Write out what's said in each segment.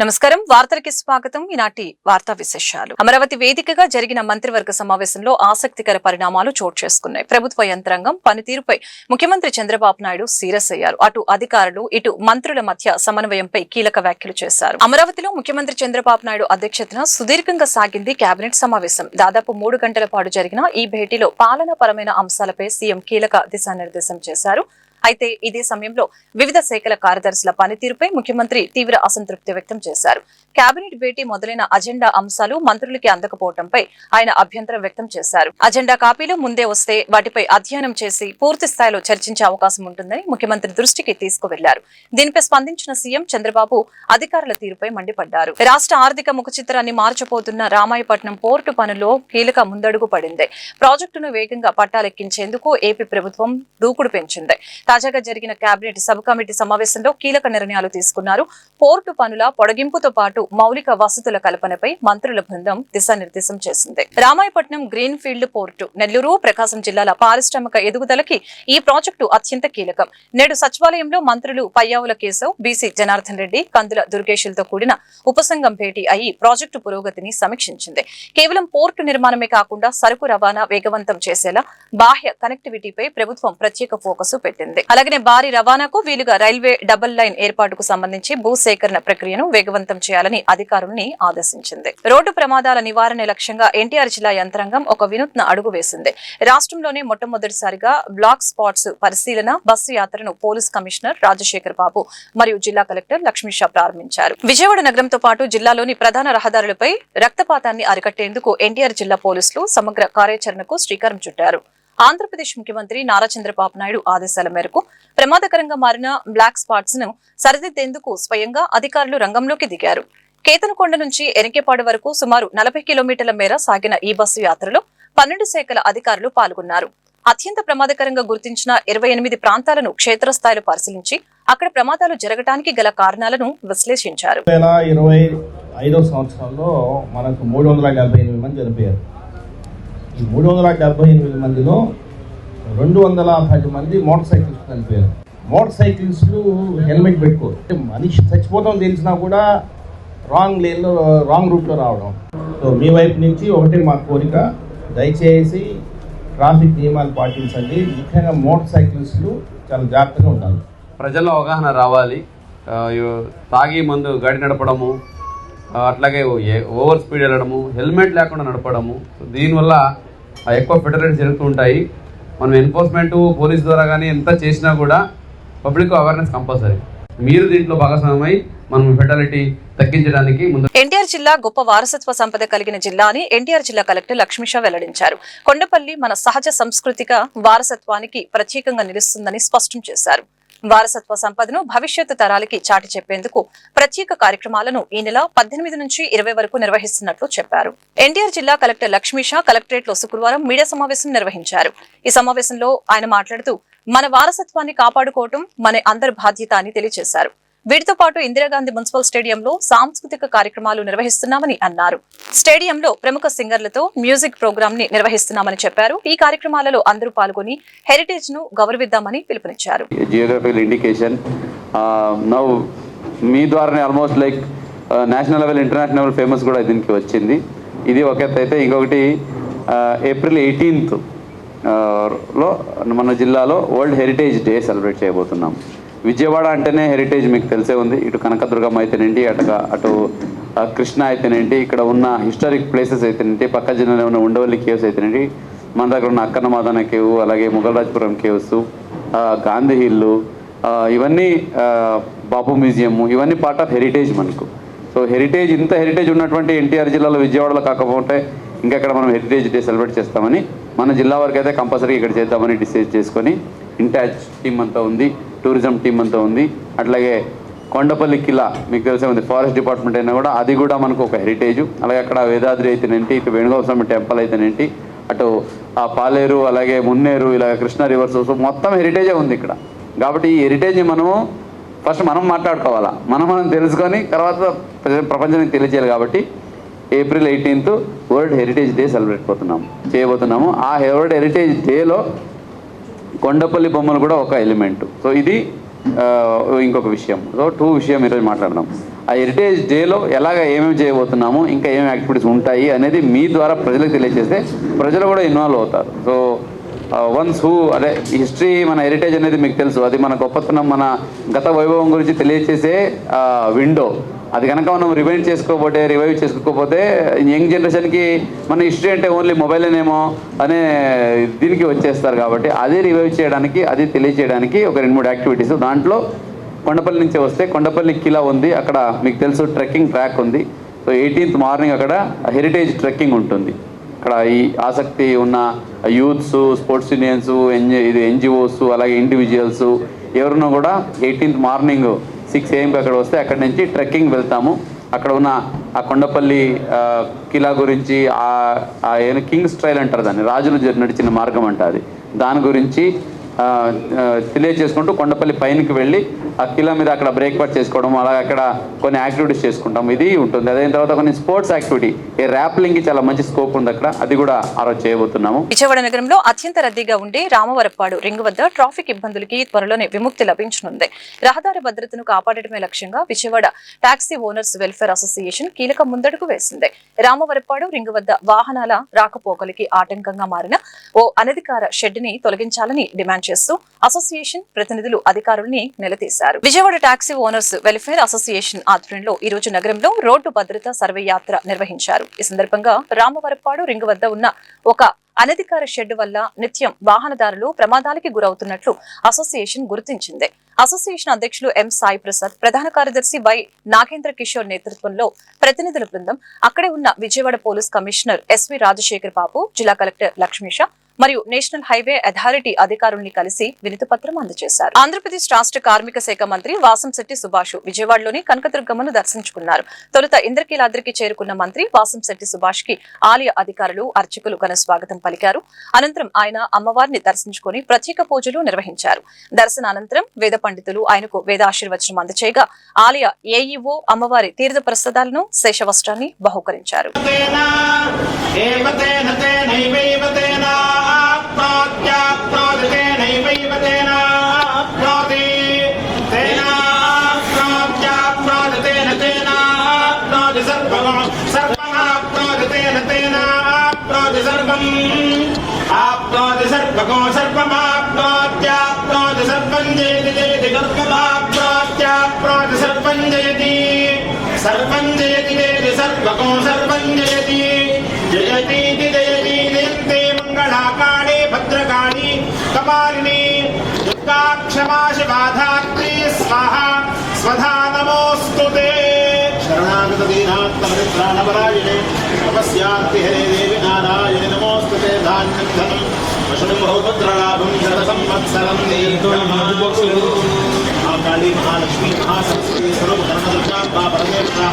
నమస్కారం వార్తలకి స్వాగతం. ఈనాటి వార్తా విశేషాలు. అమరావతి వేదికగా జరిగిన మంత్రివర్గ సమావేశంలో ఆసక్తికర పరిణామాలు చోటు చేసుకున్నాయి. ప్రభుత్వ యంత్రాంగం పనితీరుపై ముఖ్యమంత్రి చంద్రబాబు నాయుడు సీరియస్ అయ్యారు. అటు అధికారులు ఇటు మంత్రుల మధ్య సమన్వయంపై కీలక వ్యాఖ్యలు చేశారు. అమరావతిలో ముఖ్యమంత్రి చంద్రబాబు నాయుడు అధ్యక్షతన సుదీర్ఘంగా సాగింది కేబినెట్ సమావేశం. దాదాపు 3 గంటల పాటు జరిగిన ఈ భేటీలో పాలనాపరమైన అంశాలపై సీఎం కీలక దిశానిర్దేశం చేశారు. అయితే ఇదే సమయంలో వివిధ శాఖల కార్యదర్శుల పనితీరుపై ముఖ్యమంత్రి తీవ్ర అసంతృప్తి వ్యక్తం చేశారు. కేబినెట్ భేటీ మొదలైన అజెండా అంశాలు మంత్రులకి అందకపోవడంపై ఆయన అభ్యంతరం వ్యక్తం చేశారు. అజెండా కాపీలు ముందే వస్తే వాటిపై అధ్యయనం చేసి పూర్తి స్థాయిలో చర్చించే అవకాశం ఉంటుందని ముఖ్యమంత్రి దృష్టికి తీసుకువెళ్లారు. దీనిపై స్పందించిన సీఎం చంద్రబాబు అధికారుల తీరుపై మండిపడ్డారు. రాష్ట్ర ఆర్థిక ముఖచిత్రాన్ని మార్చబోతున్న రామాయపట్నం పోర్టు పనుల్లో కీలక ముందడుగు పడింది. ప్రాజెక్టును వేగంగా పట్టాలెక్కించేందుకు ఏపీ ప్రభుత్వం దూకుడు పెంచింది. తాజాగా జరిగిన కేబినెట్ సబ్ కమిటీ సమావేశంలో కీలక నిర్ణయాలు తీసుకున్నారు. పోర్టు పనుల పొడిగింపుతో పాటు మౌలిక వసతుల కల్పనపై మంత్రుల బృందం దిశానిర్దేశం చేసింది. Ramayapatnam green field port Nellore, Prakasam జిల్లాల పారిశ్రామిక ఎదుగుదలకి ఈ ప్రాజెక్టు అత్యంత కీలకం. నేడు సచివాలయంలో మంత్రులు పయ్యావుల కేశవ్, బీసీ జనార్దన్ రెడ్డి, కందుల దుర్గేశులతో కూడిన ఉపసంఘం భేటీ అయి ప్రాజెక్టు పురోగతిని సమీక్షించింది. కేవలం పోర్టు నిర్మాణమే కాకుండా సరుకు రవాణా వేగవంతం చేసేలా బాహ్య కనెక్టివిటీపై ప్రభుత్వం ప్రత్యేక ఫోకస్ పెట్టింది. అలాగే భారీ రవాణాకు వీలుగా రైల్వే డబుల్ లైన్ ఏర్పాటుకు సంబంధించి భూసేకరణ ప్రక్రియను వేగవంతం చేయాలని అధికారుల్ని ఆదేశించింది. రోడ్డు ప్రమాదాల నివారణ లక్ష్యంగా ఎన్టీఆర్ జిల్లా యంత్రాంగం ఒక వినూత్న అడుగు వేసింది. రాష్ట్రంలోనే మొట్టమొదటిసారిగా బ్లాక్ స్పాట్స్ పరిశీలన బస్సు యాత్రను పోలీస్ కమిషనర్ రాజశేఖర్ బాబు మరియు జిల్లా కలెక్టర్ లక్ష్మీషా ప్రారంభించారు. విజయవాడ నగరంతో పాటు జిల్లాలోని ప్రధాన రహదారులపై రక్తపాతాన్ని అరికట్టేందుకు ఎన్టీఆర్ జిల్లా పోలీసులు సమగ్ర కార్యాచరణకు శ్రీకారం చుట్టారు. ఆంధ్రప్రదేశ్ ముఖ్యమంత్రి నారా చంద్రబాబు నాయుడు ఆదేశాల మేరకు ప్రమాదకరంగా మారిన బ్లాక్ స్పాట్స్ ను సరిదిద్దేందుకు స్వయంగా అధికారులు రంగంలోకి దిగారు. కేతనకొండ నుంచి ఎనికేపాడు వరకు సుమారు 40 కిలోమీటర్ల మేర సాగిన ఈ బస్సు యాత్రలో 12 శాఖల అధికారులు పాల్గొన్నారు. అత్యంత ప్రమాదకరంగా గుర్తించిన 28 ప్రాంతాలను క్షేత్రస్థాయిలో పరిశీలించి అక్కడ ప్రమాదాలు జరగడానికి గల కారణాలను విశ్లేషించారు. 2025వ సంవత్సరంలో మనకు 378 మంది చనిపోయారు. ఈ 378 మందిలో 210 మంది మోటార్ సైకిల్స్ చనిపోయారు. మోటార్ సైకిల్స్లు హెల్మెట్ పెట్టుకోరు. మనిషి చచ్చిపోతాం తెలిసినా కూడా రాంగ్ లేన్లో రాంగ్ రూట్లో రావడం. సో మీ వైపు నుంచి ఒకటి మా కోరిక, దయచేసి ట్రాఫిక్ నియమాలు పాటించండి. ముఖ్యంగా మోటార్ సైకిల్స్లు చాలా జాగ్రత్తగా ఉండాలి. ప్రజల్లో అవగాహన రావాలి. తాగి మందు గాడి నడపడము, అట్లాగే ఓవర్ స్పీడ్ వెళ్ళడము, హెల్మెట్ లేకుండా నడపడము, దీనివల్ల ఎక్కువ ఫెటలిటీస్ జరుగుతూ ఉంటాయి. మనం ఎన్ఫోర్స్మెంట్ పోలీస్ ద్వారా కానీ ఎంత చేసినా కూడా పబ్లిక్ అవేర్నెస్ కంపల్సరీ. మీరు దీంట్లో భాగస్వామ్యమై మనం ఫెటాలిటీ తగ్గించడానికి ముందు. ఎన్టీఆర్ జిల్లా గొప్ప వారసత్వ సంపద కలిగిన జిల్లా అని ఎన్టీఆర్ జిల్లా కలెక్టర్ లక్ష్మీషా వెల్లడించారు. కొండపల్లి మన సహజ సాంస్కృతిక వారసత్వానికి ప్రత్యేకంగా నిలుస్తుందని స్పష్టం చేశారు. వారసత్వ సంపదను భవిష్యత్తు తరాలకి చాటి చెప్పేందుకు ప్రత్యేక కార్యక్రమాలను ఈ నెల 18 నుంచి 20 వరకు నిర్వహిస్తున్నట్లు చెప్పారు. ఎన్టీఆర్ జిల్లా కలెక్టర్ లక్ష్మీషా కలెక్టరేట్ లో శుక్రవారం మీడియా సమావేశం నిర్వహించారు. ఈ సమావేశంలో ఆయన మాట్లాడుతూ మన వారసత్వాన్ని కాపాడుకోవటం మన అందరి బాధ్యత అని తెలియజేశారు. వీటితో పాటు ఇందిరాగాంధీ మున్సిపల్ స్టేడియంలో సాంస్కృతిక కార్యక్రమాలు నిర్వహిస్తున్నామని అన్నారు. స్టేడియంలో ప్రముఖ సింగర్లతో మ్యూజిక్ ప్రోగ్రామ్ ని నిర్వహిస్తున్నామని చెప్పారు. ఈ కార్యక్రమాలలో అందరూ పాల్గొని హెరిటేజ్ ను గౌరవిద్దామని పిలుపునిచ్చారు. జియోగ్రఫికల్ ఇండికేషన్ నౌ మీ ద్వారానే almost like national level international level famous కూడా దీనికి వచ్చింది. ఇది ఒక ఎత్తు అయితే, ఇంకొకటి ఏప్రిల్ 18th లో మన జిల్లాలో వరల్డ్ హెరిటేజ్ డే సెలబ్రేట్ చేయబోతున్నాం. విజయవాడ అంటేనే హెరిటేజ్ మీకు తెలిసే ఉంది. ఇటు కనకదుర్గమ్మ అయితేనేంటి, అటు కృష్ణ అయితేనేంటి, ఇక్కడ ఉన్న హిస్టారిక్ ప్లేసెస్ అయితేనేంటి, పక్క జిల్లాలో ఉన్న ఉండవల్లి కేవ్స్ అయితేనేంటి, మన దగ్గర ఉన్న అక్కన్నమాదన కేవ్, అలాగే ముగల్రాజ్పురం కేవ్స్, గాంధీ హిల్లు, ఇవన్నీ బాపు మ్యూజియము, ఇవన్నీ పార్ట్ ఆఫ్ హెరిటేజ్ మనకు. సో హెరిటేజ్, ఇంత హెరిటేజ్ ఉన్నటువంటి ఎన్టీఆర్ జిల్లాలో విజయవాడలో కాకపోతే ఇంకెక్కడ మనం హెరిటేజ్ డే సెలబ్రేట్ చేస్తామని, మన జిల్లా వరకు అయితే కంపల్సరీ ఇక్కడ చేద్దామని డిసైడ్ చేసుకొని ఇంటాచ్ టీమ్ అంతా ఉంది, టూరిజం టీం అంతా ఉంది. అట్లాగే కొండపల్లి కిలా మీకు తెలిసే ఉంది, ఫారెస్ట్ డిపార్ట్మెంట్ అయినా కూడా అది కూడా మనకు ఒక హెరిటేజ్. అలాగే అక్కడ వేదాద్రి అయితేనేంటి, ఇటు వేణుగోపాల స్వామి టెంపుల్ అయితేనేంటి, అటు ఆ పాలేరు, అలాగే మున్నేరు, ఇలా కృష్ణా రివర్స్, మొత్తం హెరిటేజే ఉంది ఇక్కడ. కాబట్టి ఈ హెరిటేజ్ని మనము ఫస్ట్ మనం మాట్లాడుకోవాలా, మనం తెలుసుకొని తర్వాత ప్రపంచానికి తెలియజేయాలి. కాబట్టి April 18th world heritage day celebrate చేయబోతున్నాము. ఆ వరల్డ్ హెరిటేజ్ డేలో కొండపల్లి బొమ్మలు కూడా ఒక ఎలిమెంట్. సో ఇది ఇంకొక విషయం. సో 2 విషయం ఈరోజు మాట్లాడదాం. ఆ హెరిటేజ్ డేలో ఎలాగ ఏమేమి చేయబోతున్నాము, ఇంకా ఏమేమి యాక్టివిటీస్ ఉంటాయి అనేది మీ ద్వారా ప్రజలకు తెలియజేస్తే ప్రజలు కూడా ఇన్వాల్వ్ అవుతారు. సో వన్స్ అదే హిస్టరీ, మన హెరిటేజ్ అనేది మీకు తెలుసు, అది మన గొప్పతనం, మన గత వైభవం గురించి తెలియజేసే విండో. అది కనుక మనం రివైవ్ చేసుకోకపోతే యంగ్ జనరేషన్కి మన హిస్టరీ అంటే ఓన్లీ మొబైల్నేమో అనే దీనికి వచ్చేస్తారు. కాబట్టి అది రివైవ్ చేయడానికి, అది తెలియజేయడానికి ఒక 2-3 యాక్టివిటీస్. దాంట్లో కొండపల్లి నుంచి వస్తే కొండపల్లి కిలా ఉంది, అక్కడ మీకు తెలుసు ట్రెక్కింగ్ ట్రాక్ ఉంది. సో 18th మార్నింగ్ అక్కడ హెరిటేజ్ ట్రెక్కింగ్ ఉంటుంది. అక్కడ ఈ ఆసక్తి ఉన్న యూత్స్, స్పోర్ట్స్ యూనియన్స్, ఎన్జిఓస్, అలాగే ఇండివిజువల్స్ ఎవరున్నా కూడా 18th మార్నింగ్ 6 AM అక్కడ వస్తే అక్కడి నుంచి ట్రెక్కింగ్ వెళ్తాము. అక్కడ ఉన్న ఆ కొండపల్లి కిలా గురించి, కింగ్స్ ట్రైల్ అంటారు దాన్ని, రాజులు నడిచిన మార్గం అంట అది, దాని గురించి తెలియజేసుకుంటూ కొండపల్లి పైనకి వెళ్ళి ఆ కిలా మీద అక్కడ బ్రేక్ఫాస్ట్ చేసుకోవడం, అలాగే అక్కడ కొన్ని యాక్టివిటీస్ చేసుకుంటాం. ఇది ఉంటుంది. అదైన తర్వాత కొన్ని స్పోర్ట్స్ యాక్టివిటీ, ఈ ర్యాప్లింగ్కి చాలా మంచి స్కోప్ ఉంది అక్కడ, అది కూడా ఆ రోజు చేయబోతున్నాము. విజయవాడ నగరంలో అత్యంత రద్దీగా ఉండే రామవరప్పాడు రింగ్ వద్ద ట్రాఫిక్ ఇబ్బందులకి త్వరలోనే విముక్తి లభించనుంది. రహదారి భద్రతను కాపాడటమే లక్ష్యంగా Vijayawada taxi owners welfare association కీలక ముందడుగు వేసింది. రామవరప్పాడు రింగ్ వద్ద వాహనాల రాకపోకలకి ఆటంకంగా మారిన ఓ అనధికార షెడ్ ని తొలగించాలని డిమాండ్ చేస్తూ అసోసియేషన్ ప్రతినిధులు అధికారుల్ని నిలదీశారు. Vijayawada taxi owners welfare association ఆధ్వర్యంలో ఈ రోజు నగరంలో రోడ్డు భద్రతా సర్వే యాత్ర నిర్వహించారు. ఈ సందర్భంగా రామవరప్పాడు రింగ్ వద్ద ఉన్న ఒక అనధికార షెడ్ వల్ల నిత్యం వాహనదారులు ప్రమాదాలకి గురవుతున్నట్లు అసోసియేషన్ గుర్తించింది. అసోసియేషన్ అధ్యక్షులు ఎం సాయి ప్రసాద్, ప్రధాన కార్యదర్శి వై నాగేంద్ర కిషోర్ నేతృత్వంలో ప్రతినిధుల బృందం అక్కడే ఉన్న Vijayawada police commissioner SV Rajasekhar Babu, జిల్లా కలెక్టర్ లక్ష్మీష మరియు నేషనల్ హైవే అథారిటీ అధికారుల్ని కలిసి వినతి పత్రం అందజేశారు. ఆంధ్రప్రదేశ్ రాష్ట్ర కార్మిక శాఖ మంత్రి వాసంశెట్టి సుభాష్ విజయవాడలోని కనకదుర్గమ్మను దర్శించుకున్నారు. తొలుత ఇంద్రకీలాద్రికి చేరుకున్న మంత్రి వాసంశెట్టి సుభాష్ కి ఆలయ అధికారులు, అర్చకులు ఘన స్వాగతం పలికారు. అనంతరం ఆయన అమ్మవారిని దర్శించుకుని ప్రత్యేక పూజలు నిర్వహించారు. దర్శనానంతరం వేద పండితులు ఆయనకు వేదాశీర్వచనం అందచేయగా ఆలయ ఏఈఓ అమ్మవారి తీర్థ ప్రసాదాలను, శేషవస్త్రాన్ని బహుకరించారు. మంగళాకాళే భద్రకాళి కపాలిని దుర్గా క్షమా శివాధాత్రి స్వాహా స్వధా నమోస్తుతే. శరణాగత దీనాత్మరిత్రాణపరాయణే తపస్యార్తి హరే దేవి నారాయణి నమోస్తుతే. ధాన్యం ధనం వశనం బహుభద్రలాభం శత సంవత్సరం కాళీ మహాలక్ష్మి మహాసరస్వతి స్వరూప ధర్మదుర్గా పరమేశ్వర.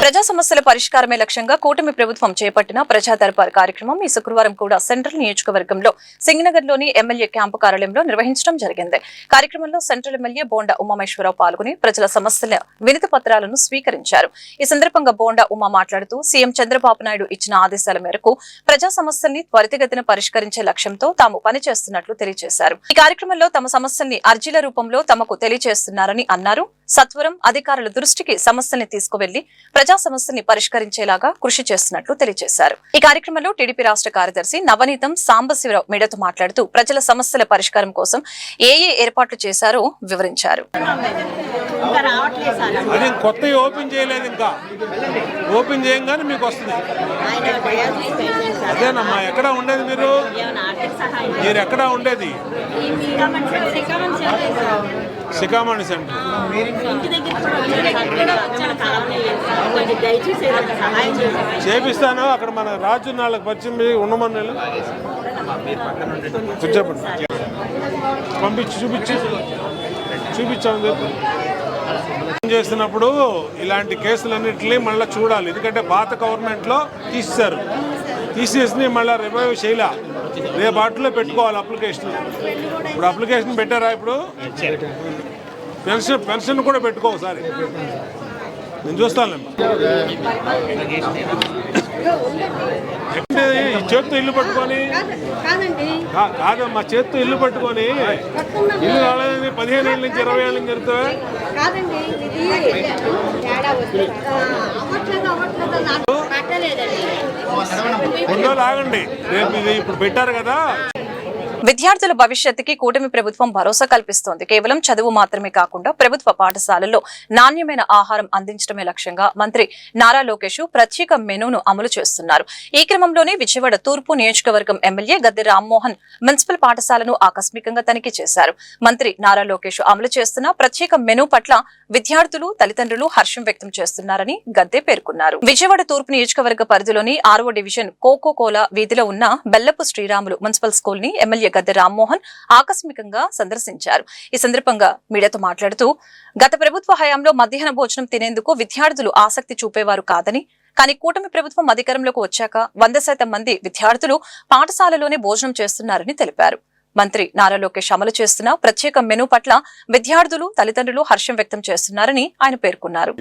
ప్రజా సమస్యల పరిష్కారమే లక్ష్యంగా కూటమి ప్రభుత్వం చేపట్టిన ప్రజా దర్బార్ కార్యక్రమం ఈ శుక్రవారం కూడా సెంట్రల్ నియోజకవర్గంలో సింగనగర్లోని ఎమ్మెల్యే క్యాంపు కార్యాలయంలో నిర్వహించడం జరిగింది. కార్యక్రమంలో సెంట్రల్ ఎమ్మెల్యే బోండా ఉమామేశ్వరరావు పాల్గొని ప్రజల సమస్యల వినతి పత్రాలను స్వీకరించారు. ఈ సందర్భంగా బోండా ఉమా మాట్లాడుతూ సీఎం చంద్రబాబు నాయుడు ఇచ్చిన ఆదేశాల మేరకు ప్రజా సమస్యల్ని త్వరితగతిన పరిష్కరించే లక్ష్యంతో తాము పనిచేస్తున్నట్లు తెలియజేశారు. ఈ కార్యక్రమంలో తమ సమస్యల్ని అర్జీల రూపంలో తమకు తెలియజేస్తున్నారని అన్నారు. సత్వరం అధికారుల దృష్టికి సమస్యల్ని తీసుకువెళ్లి ప్రజా సమస్యల్ని పరిష్కరించేలాగా కృషి చేస్తున్నట్లు తెలియజేశారు. ఈ కార్యక్రమంలో టీడీపీ రాష్ట్ర కార్యదర్శి నవనీతం సాంబశివరావు మీడియాతో మాట్లాడుతూ ప్రజల సమస్యల పరిష్కారం కోసం ఏ ఏర్పాట్లు చేశారో వివరించారు. అది కొత్త ఓపెన్ చేయలేదు, ఇంకా ఓపెన్ చేయంగానే మీకు వస్తుంది. అదేనమ్మా, ఎక్కడ ఉండేది మీరు ఎక్కడ ఉండేది? శిఖామణి సెంటర్ చేపిస్తాను. అక్కడ మన రాజు నాళ్ళకి పరిచయం ఉండమని చెప్పండి, పంపించి చూపించాము. చేస్తున్నప్పుడు ఇలాంటి కేసులన్నింటినీ మళ్ళీ చూడాలి. ఎందుకంటే పాత గవర్నమెంట్లో తీసేసి మళ్ళీ రివైవ్ చేయలే. రేపు వాటిలో పెట్టుకోవాలి అప్లికేషన్. ఇప్పుడు అప్లికేషన్ పెట్టారా? ఇప్పుడు పెన్షన్ కూడా పెట్టుకో ఒకసారి, నేను చూస్తాను. అంటే ఈ చేత్తో ఇల్లు పట్టుకొని కాదమ్మా, చేత్తో ఇల్లు పట్టుకొని ఇల్లు రాలేదని 15 ఏళ్ళ నుంచి 20 ఏళ్ళ నుంచి జరుగుతావా? కొన్ని రోజులు ఆగండి, రేపు ఇది ఇప్పుడు పెట్టారు కదా. విద్యార్థుల భవిష్యత్తుకి కూటమి ప్రభుత్వం భరోసా కల్పిస్తోంది. కేవలం చదువు మాత్రమే కాకుండా ప్రభుత్వ పాఠశాలల్లో నాణ్యమైన ఆహారం అందించడమే లక్ష్యంగా మంత్రి నారా లోకేష్ ప్రత్యేక మెనూను అమలు చేస్తున్నారు. ఈ క్రమంలోనే విజయవాడ తూర్పు నియోజకవర్గం ఎమ్మెల్యే గద్దె రామ్మోహన్ మున్సిపల్ పాఠశాలను ఆకస్మికంగా తనిఖీ చేశారు. మంత్రి నారా లోకేష్ అమలు చేస్తున్న ప్రత్యేక మెనూ పట్ల విద్యార్థులు, తల్లిదండ్రులు హర్షం వ్యక్తం చేస్తున్నారని గద్దె పేర్కొన్నారు. విజయవాడ తూర్పు నియోజకవర్గ పరిధిలోని 6వ డివిజన్ కోకోకోలా వీధిలో ఉన్న బెల్లపు శ్రీరాములు మున్సిపల్ స్కూల్ ని ఎమ్మెల్యే గద్దె రామ్మోహన్ ఆకస్మికంగా సందర్శించారు. ఈ సందర్భంగా మీడియాతో మాట్లాడుతూ గత ప్రభుత్వ హయాంలో మధ్యాహ్న భోజనం తినేందుకు విద్యార్థులు ఆసక్తి చూపేవారు కాదని, కానీ కూటమి ప్రభుత్వం అధికారంలోకి వచ్చాక 100% మంది విద్యార్థులు పాఠశాలలోనే భోజనం చేస్తున్నారని తెలిపారు. మంత్రి నారా లోకేష్ అమలు చేస్తున్న ప్రత్యేక మెనూ పట్ల విద్యార్థులు, తల్లిదండ్రులు హర్షం వ్యక్తం చేస్తున్నారని ఆయన పేర్కొన్నారు.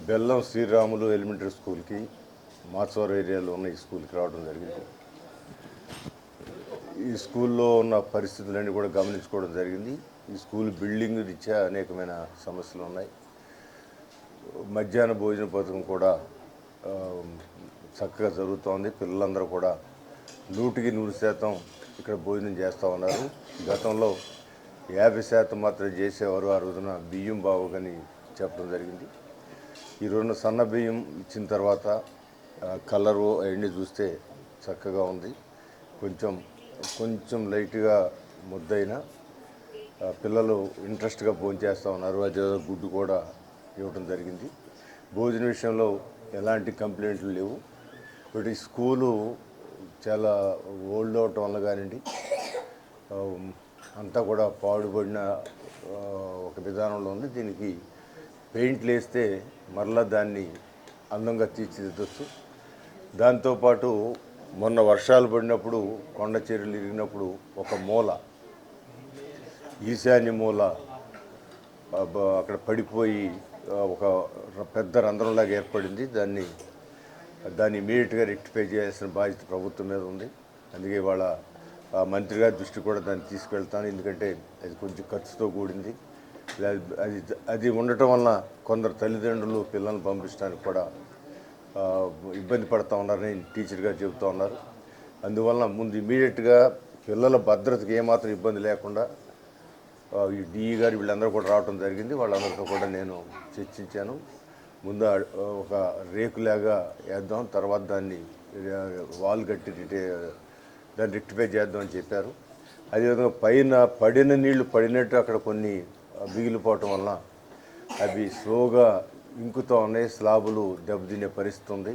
బెల్లం శ్రీరాములు ఎలిమెంటరీ స్కూల్కి మాచవరం ఏరియాలో ఉన్న ఈ స్కూల్కి రావడం జరిగింది. ఈ స్కూల్లో ఉన్న పరిస్థితులన్నీ కూడా గమనించుకోవడం జరిగింది. ఈ స్కూల్ బిల్డింగ్ రీత్యా అనేకమైన సమస్యలు ఉన్నాయి. మధ్యాహ్న భోజన పథకం కూడా చక్కగా జరుగుతోంది. పిల్లలందరూ కూడా 100% ఇక్కడ భోజనం చేస్తూ ఉన్నారు. గతంలో 50% మాత్రం చేసేవారు. ఆ రోజున బియ్యం బాగోగని చెప్పడం జరిగింది. ఈ రోజున సన్న బియ్యం ఇచ్చిన తర్వాత కలరు అవన్నీ చూస్తే చక్కగా ఉంది. కొంచెం లైట్గా ముద్దైనా పిల్లలు ఇంట్రెస్ట్గా భోజనం చేస్తూ ఉన్నారు. అదే గుడ్డు కూడా ఇవ్వడం జరిగింది. భోజన విషయంలో ఎలాంటి కంప్లైంట్లు లేవు. బట్ ఈ స్కూలు చాలా ఓల్డ్ అవటం వల్ల కానివ్వండి, అంతా కూడా పాడుబడిన ఒక విధానంలో ఉంది. దీనికి పెయింట్లు వేస్తే మరలా దాన్ని అందంగా తీర్చిదిద్దొచ్చు. దాంతోపాటు మొన్న వర్షాలు పడినప్పుడు, కొండ చర్యలు ఇరిగినప్పుడు ఒక మూల, ఈశాన్య మూల అక్కడ పడిపోయి ఒక పెద్ద రంధ్రంలాగా ఏర్పడింది. దాన్ని ఇమీడియట్గా రెక్టిఫై చేయాల్సిన బాధ్యత ప్రభుత్వం మీద ఉంది. అందుకే ఇవాళ మంత్రి గారి దృష్టి కూడా దాన్ని తీసుకెళ్తాను. ఎందుకంటే అది కొంచెం ఖర్చుతో కూడింది. అది ఉండటం వలన కొందరు తల్లిదండ్రులు పిల్లల్ని పంపించడానికి కూడా ఇబ్బంది పడుతూ ఉన్నారని టీచర్గా చెబుతూ ఉన్నారు. అందువలన ముందు ఇమీడియట్గా పిల్లల భద్రతకి ఏమాత్రం ఇబ్బంది లేకుండా ఈ డిఈ గారు వీళ్ళందరూ కూడా రావడం జరిగింది. వాళ్ళందరితో కూడా నేను చర్చించాను. ముందు ఒక రేకులాగా వేద్దాం, తర్వాత దాన్ని వాల్ కట్టి దాన్ని రెక్టిఫై చేద్దాం అని చెప్పారు. అదేవిధంగా పైన పడిన నీళ్లు పడినట్టు అక్కడ కొన్ని మిగిలిపోవటం వలన అవి స్లోగా ఇంకుతో ఉన్నాయి. స్లాబులు దెబ్బతినే పరిస్థితి ఉంది.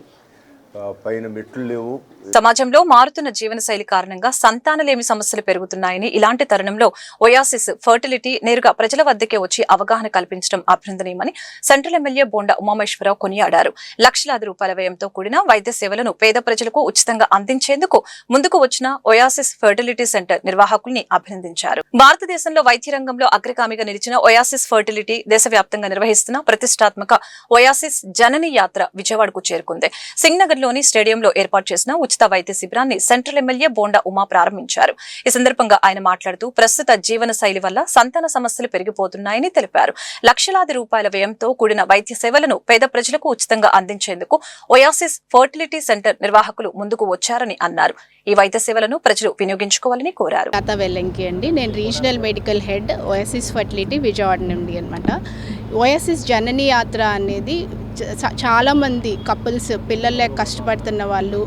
పైన మెట్లు లేవు. సమాజంలో మారుతున్న జీవనశైలి కారణంగా సంతానలేమి సమస్యలు పెరుగుతున్నాయని, ఇలాంటి తరుణంలో ఒయాసిస్ ఫర్టిలిటీ నేరుగా ప్రజల వద్దకే వచ్చి అవగాహన కల్పించడం అభినందనీయమని సెంట్రల్ ఎమ్మెల్యే బోండా ఉమామేశ్వరరావు కొనియాడారు. లక్షలాది రూపాయల వ్యయంతో కూడిన వైద్య సేవలను పేద ప్రజలకు ఉచితంగా అందించేందుకు ముందుకు వచ్చిన ఒయాసిస్ ఫర్టిలిటీ సెంటర్ నిర్వాహకుల్ని అభినందించారు. భారతదేశంలో వైద్య రంగంలో అగ్రగామిగా నిలిచిన ఒయాసిస్ ఫర్టిలిటీ దేశవ్యాప్తంగా నిర్వహిస్తున్న ప్రతిష్టాత్మక ఒయాసిస్ జనని యాత్ర విజయవాడకు చేరుకుంది. సింగ్నగర్ లోని స్టేడియంలో ఏర్పాటు చేసిన ఉచిత వైద్య శిబిరాన్ని సెంట్రల్ ఎమ్మెల్యే బోండా ఉమా ప్రారంభించారు. ఈ సందర్భంగా ఆయన మాట్లాడుతూ ప్రస్తుత జీవన శైలి వల్ల సంతాన సమస్యలు పెరిగిపోతున్నాయని తెలిపారు. లక్షలాది రూపాయల వ్యయంతో కూడిన వైద్య సేవలను పేద ప్రజలకు ఉచితంగా అందించేందుకు ఒయాసిస్ ఫర్టిలిటీ సెంటర్ నిర్వాహకులు ముందుకు వచ్చారని అన్నారు. ఈ వైద్య సేవలను ప్రజలు వినియోగించుకోవాలని కోరారు. నేను regional medical head oasis fertility Vijayawada నుండి అనమాట. ఒయాసిస్ జనని యాత్ర అనేది చాలామంది కపుల్స్ పిల్లలే కష్టపడుతున్న వాళ్ళు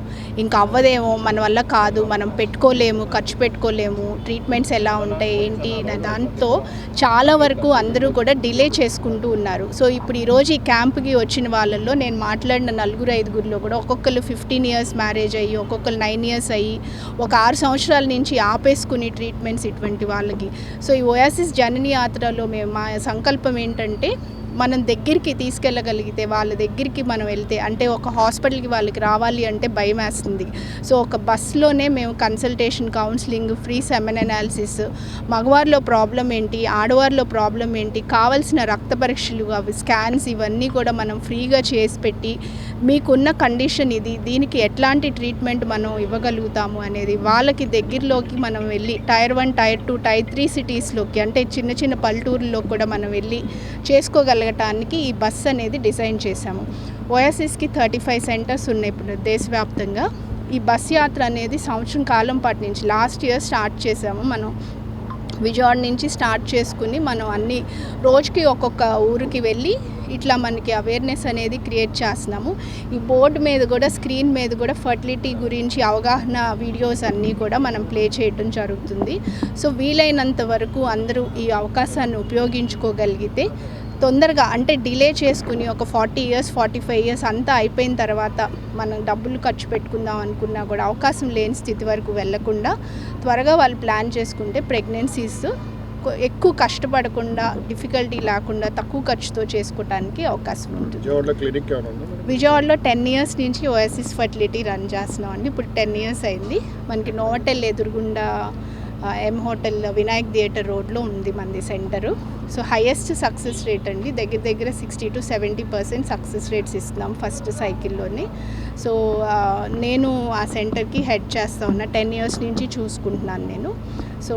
ఇంకా అవ్వదేమో, మన వల్ల కాదు, మనం పెట్టుకోలేము, ఖర్చు పెట్టుకోలేము, ట్రీట్మెంట్స్ ఎలా ఉంటాయి ఏంటి దాంతో చాలా వరకు అందరూ కూడా డిలే చేసుకుంటూ ఉన్నారు. సో ఇప్పుడు ఈరోజు ఈ క్యాంప్కి వచ్చిన వాళ్ళల్లో నేను మాట్లాడిన 4-5 కూడా ఒక్కొక్కరు 15 years మ్యారేజ్ అయ్యి, ఒక్కొక్కరు 9 years అయ్యి, ఒక 6 సంవత్సరాల నుంచి ఆపేసుకుని ట్రీట్మెంట్స్ ఇటువంటి వాళ్ళకి. సో ఈ ఒయాసిస్ జనని యాత్రలో మా సంకల్పం ఏంటంటే మనం దగ్గరికి తీసుకెళ్ళగలిగితే, వాళ్ళ దగ్గరికి మనం వెళ్తే, అంటే ఒక హాస్పిటల్కి వాళ్ళకి రావాలి అంటే భయం వేస్తుంది. సో ఒక బస్లోనే మేము consultation, counselling, free semen analysis, మగవారిలో ప్రాబ్లం ఏంటి, ఆడవారిలో ప్రాబ్లం ఏంటి, కావాల్సిన రక్త పరీక్షలు, అవి స్కాన్స్, ఇవన్నీ కూడా మనం ఫ్రీగా చేసి పెట్టి మీకున్న కండిషన్ ఇది, దీనికి ఎట్లాంటి ట్రీట్మెంట్ మనం ఇవ్వగలుగుతాము అనేది వాళ్ళకి దగ్గరలోకి మనం వెళ్ళి టైర్ 1, టైర్ 2, టైర్ 3 సిటీస్లోకి, అంటే చిన్న చిన్న పల్లెటూరులో కూడా మనం వెళ్ళి చేసుకోగలగటానికి ఈ బస్ అనేది డిజైన్ చేశాము. ఓఎస్ఎస్కి 35 సెంటర్స్ ఉన్నాయి ఇప్పుడు దేశవ్యాప్తంగా. ఈ బస్ యాత్ర అనేది సంవత్సరం కాలం పాటు నుంచి లాస్ట్ ఇయర్ స్టార్ట్ చేసాము. మనం విజయవాడ నుంచి స్టార్ట్ చేసుకుని మనం అన్ని రోజుకి ఒక్కొక్క ఊరికి వెళ్ళి ఇట్లా మనకి అవేర్నెస్ అనేది క్రియేట్ చేస్తున్నాము. ఈ బోర్డు మీద కూడా, స్క్రీన్ మీద కూడా ఫర్టిలిటీ గురించి అవగాహన వీడియోస్ అన్నీ కూడా మనం ప్లే చేయడం జరుగుతుంది. సో వీలైనంత వరకు అందరూ ఈ అవకాశాన్ని ఉపయోగించుకోగలిగితే తొందరగా, అంటే డిలే చేసుకుని ఒక 40 years 45 years అంతా అయిపోయిన తర్వాత మనం డబ్బులు ఖర్చు పెట్టుకుందాం అనుకున్నా కూడా అవకాశం లేని స్థితి వరకు వెళ్లకుండా త్వరగా వాళ్ళు ప్లాన్ చేసుకుంటే ప్రెగ్నెన్సీస్ ఎక్కువ కష్టపడకుండా, డిఫికల్టీ లేకుండా తక్కువ ఖర్చుతో చేసుకోవడానికి అవకాశం ఉంటుంది. విజయవాడలో 10 years నుంచి ఓఎస్ఎస్ ఫర్టిలిటీ రన్ చేస్తున్నాం అండి. ఇప్పుడు 10 years అయింది. మనకి నోవటెల్ ఎదురుగుండా ఎం హోటల్, వినాయక్ థియేటర్ రోడ్లో ఉంది మనది centre. So highest success rate అండి, దగ్గర 60 to 70% సక్సెస్ రేట్స్ ఇస్తున్నాం ఫస్ట్ సైకిల్లోనే. సో నేను ఆ సెంటర్కి హెడ్ చేస్తూ ఉన్నా, 10 years నుంచి చూసుకుంటున్నాను నేను. సో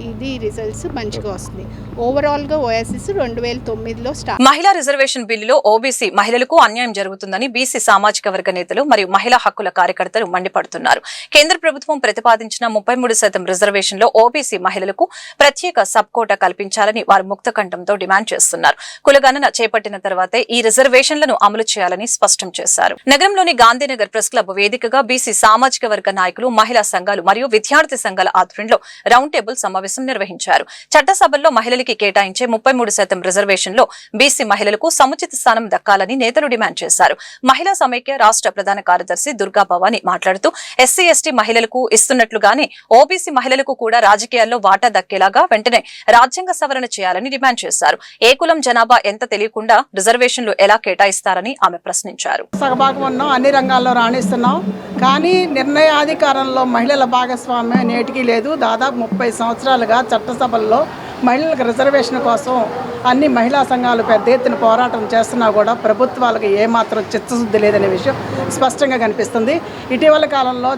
ఇది రిజల్ట్స్ మంచిగా వస్తుంది. ఓవరాల్గా ఓఎస్ఎస్ 2009లో స్టార్ట్. మహిళా రిజర్వేషన్ బిల్లులో ఓబీసీ మహిళలకు అన్యాయం జరుగుతుందని బీసీ సామాజిక వర్గ నేతలు మరియు మహిళా హక్కుల కార్యకర్తలు మండిపడుతున్నారు. కేంద్ర ప్రభుత్వం ప్రతిపాదించిన 33% రిజర్వేషన్ లో ఓబీసీ మహిళలకు ప్రత్యేక సబ్ కోటా కల్పించాలని వారు ముక్త కంఠంతో డిమాండ్ చేస్తున్నారు. కులగణన చేపట్టిన తర్వాతే ఈ రిజర్వేషన్లను అమలు చేయాలని స్పష్టం చేశారు. నగరంలోని గాంధీనగర్ ప్రెస్ క్లబ్ వేదికగా బీసీ సామాజిక వర్గ నాయకులు, మహిళా సంఘాలు మరియు విద్యార్థి సంఘాల ఆధ్వర్యంలో రౌండ్ టేబుల్ సమావేశం నిర్వహించారు. చట్టసభల్లో మహిళలకి కేటాయించే 33% రిజర్వేషన్ లో బీసీ మహిళలకు సముచిత స్థానం దక్కాలని నేతలు డిమాండ్ చేశారు. మహిళా సమైక్య రాష్ట్ర ప్రధాన కార్యదర్శి దుర్గా భవాని మాట్లాడుతూ ఎస్సీ ఎస్టీ మహిళలకు ఇస్తున్నట్లుగానే ఓబీసీ మహిళలకు కూడా రాజకీయాల్లో వాటా దక్కేలాగా వెంటనే రాజ్యాంగ సవరణ చేయాలని డిమాండ్ చేశారు. ఏ కులం జనాభా ఎంత తెలియకుండా రిజర్వేషన్లు ఎలా కేటాయిస్తారని ఆమె ప్రశ్నించారు. సగభాగం ఉన్నాం, అన్ని రంగాల్లో రాణిస్తున్నాం, కానీ నిర్ణయాధికారంలో మహిళల భాగస్వామ్యం నేటికి లేదు. దాదాపు 30 సంవత్సరాలుగా చట్టసభల్లో మహిళలకు రిజర్వేషన్ కోసం అన్ని మహిళా సంఘాలు పెద్ద ఎత్తున పోరాటం చేస్తున్నా కూడా ప్రభుత్వాలకు ఏమాత్రం చిత్తశుద్ధి లేదనే విషయం స్పష్టంగా కనిపిస్తుంది. ఇటీవల కాలంలో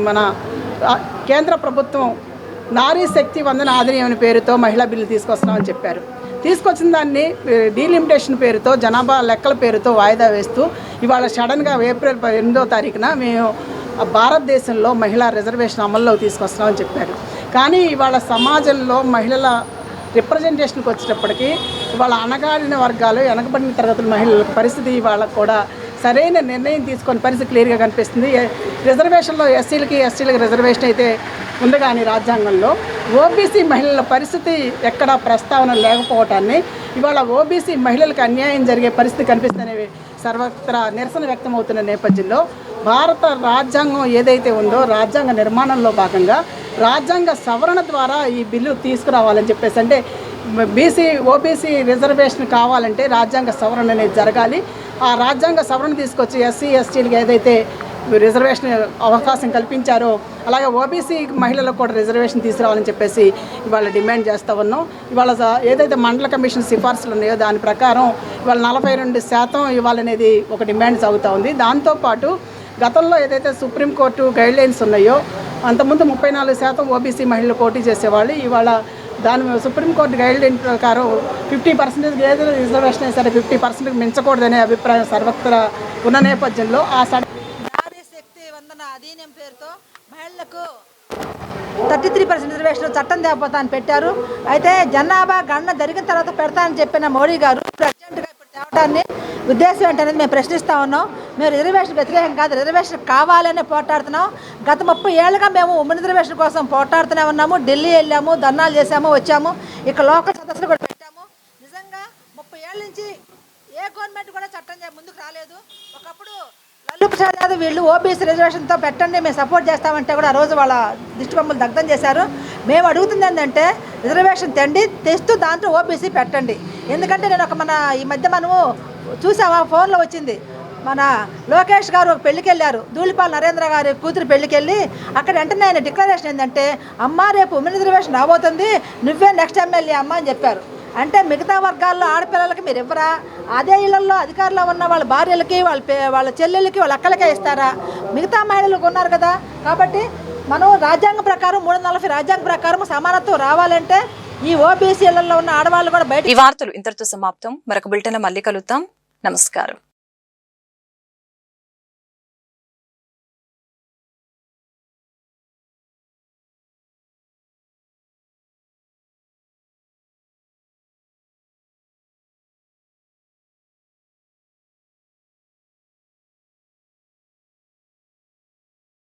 మన కేంద్ర ప్రభుత్వం నారీ శక్తి వందన ఆధునికమైన పేరుతో మహిళా బిల్లు తీసుకొస్తున్నామని చెప్పారు. తీసుకొచ్చిన దాన్ని డీలిమిటేషన్ పేరుతో, జనాభా లెక్కల పేరుతో వాయిదా వేస్తూ ఇవాళ సడన్గా ఏప్రిల్ 8వ తారీఖున మేము భారతదేశంలో మహిళా రిజర్వేషన్ అమల్లోకి తీసుకొస్తున్నామని చెప్పారు. కానీ ఇవాళ సమాజంలో మహిళల రిప్రజెంటేషన్కి వచ్చేటప్పటికి ఇవాళ అణగారిన వర్గాలు, వెనకబడిన తరగతుల మహిళల పరిస్థితి ఇవాళ కూడా సరైన నిర్ణయం తీసుకొని పరిస్థితి క్లియర్గా కనిపిస్తుంది. రిజర్వేషన్లో ఎస్సీలకి రిజర్వేషన్ అయితే ఉంది, కానీ రాజ్యాంగంలో ఓబీసీ మహిళల పరిస్థితి ఎక్కడ ప్రస్తావన లేకపోవటాన్ని, ఇవాళ ఓబీసీ మహిళలకు అన్యాయం జరిగే పరిస్థితి కనిపిస్తుందనేవి సర్వత్రా నిరసన వ్యక్తమవుతున్న నేపథ్యంలో భారత రాజ్యాంగం ఏదైతే ఉందో రాజ్యాంగ నిర్మాణంలో భాగంగా రాజ్యాంగ సవరణ ద్వారా ఈ బిల్లు తీసుకురావాలని చెప్పేసి, అంటే ఓబీసీ రిజర్వేషన్ కావాలంటే రాజ్యాంగ సవరణ అనేది జరగాలి. ఆ రాజ్యాంగ సవరణ తీసుకొచ్చి ఎస్సీ ఎస్టీలకు ఏదైతే రిజర్వేషన్ అవకాశం కల్పించారో అలాగే ఓబీసీ మహిళలకు కూడా రిజర్వేషన్ తీసుకురావాలని చెప్పేసి ఇవాళ డిమాండ్ చేస్తూ ఉన్నాం. ఇవాళ ఏదైతే మండల కమిషన్ సిఫార్సులు ఉన్నాయో దాని ప్రకారం ఇవాళ 42% ఇవ్వాలనేది ఒక డిమాండ్ సాగుతూ ఉంది. దాంతోపాటు గతంలో ఏదైతే సుప్రీంకోర్టు గైడ్లైన్స్ ఉన్నాయో అంతకుముందు 34% ఓబీసీ మహిళలు పోటీ చేసేవాళ్ళు. ఇవాళ దాని సుప్రీంకోర్టు గైడ్లైన్ ప్రకారం 50% ఏదో రిజర్వేషన్ అయితే సరే 50% మించకూడదనే అభిప్రాయం సర్వత్రా ఉన్న నేపథ్యంలో నారీ శక్తి వందన అధీనం పేరుతో మహిళలకు 33% రిజర్వేషన్ చట్టం తేపోతా అని పెట్టారు. అయితే జనాభా గణన జరిగిన తర్వాత పెడతానని చెప్పిన మోడీ గారు అర్జెంటుగా ఇప్పుడు తేవడాన్ని ఉద్దేశం ఏంటనేది మేము ప్రశ్నిస్తూ ఉన్నాం. మేము రిజర్వేషన్ వ్యతిరేకం కాదు, రిజర్వేషన్ కావాలనే పోరాడుతున్నాం. గత 30 ఏళ్ళుగా మేము ఉమెన్ రిజర్వేషన్ కోసం పోరాడుతూనే ఉన్నాము. ఢిల్లీ వెళ్ళాము, ధర్నాలు చేసాము, వచ్చాము, ఇక్కడ లోకల్ సదస్సులు కూడా పెట్టాము. నిజంగా 30 ఏళ్ళ నుంచి ఏ గవర్నమెంట్ కూడా చట్టం ముందుకు రాలేదు. ఒకప్పుడు లల్లు ప్రసాద్ యాదవ్ వీళ్ళు ఓబీసీ రిజర్వేషన్తో పెట్టండి, మేము సపోర్ట్ చేస్తామంటే కూడా ఆ రోజు వాళ్ళ దిష్టి బొమ్మలు దగ్ధం చేశారు. మేము అడుగుతుంది ఏంటంటే రిజర్వేషన్ తెస్తూ దాంట్లో ఓబీసీ పెట్టండి. ఎందుకంటే నేను ఈ మధ్య మనము చూసామా, ఫోన్లో వచ్చింది, మన లోకేష్ గారు ఒక పెళ్ళికి వెళ్ళారు, ధూళిపాల నరేంద్ర గారి కూతురు పెళ్ళికి వెళ్ళి అక్కడ వెంటనే ఆయన డిక్లరేషన్ ఏంటంటే అమ్మ రేపు ఉమెన్ రిజర్వేషన్ రాబోతుంది, నువ్వే నెక్స్ట్ ఎమ్మెల్యే అమ్మ అని చెప్పారు. అంటే మిగతా వర్గాల్లో ఆడపిల్లలకి మీరు ఇవ్వరా? అదే ఇళ్లలో అధికారంలో ఉన్న వాళ్ళ భార్యలకి, వాళ్ళ చెల్లెలకి, వాళ్ళ అక్కలకే ఇస్తారా? మిగతా మహిళలకు ఉన్నారు కదా. కాబట్టి మనం రాజ్యాంగం ప్రకారం 340 రాజ్యాంగం ప్రకారం సమానత్వం రావాలంటే ఈ ఓబీసీ ఇళ్లలో ఉన్న ఆడవాళ్ళు కూడా బయట. ఈ వార్తలు ఇంతటితో సమాప్తం. మరొక బులెటిన్ మళ్ళీ కలుద్దాం. నమస్కారం.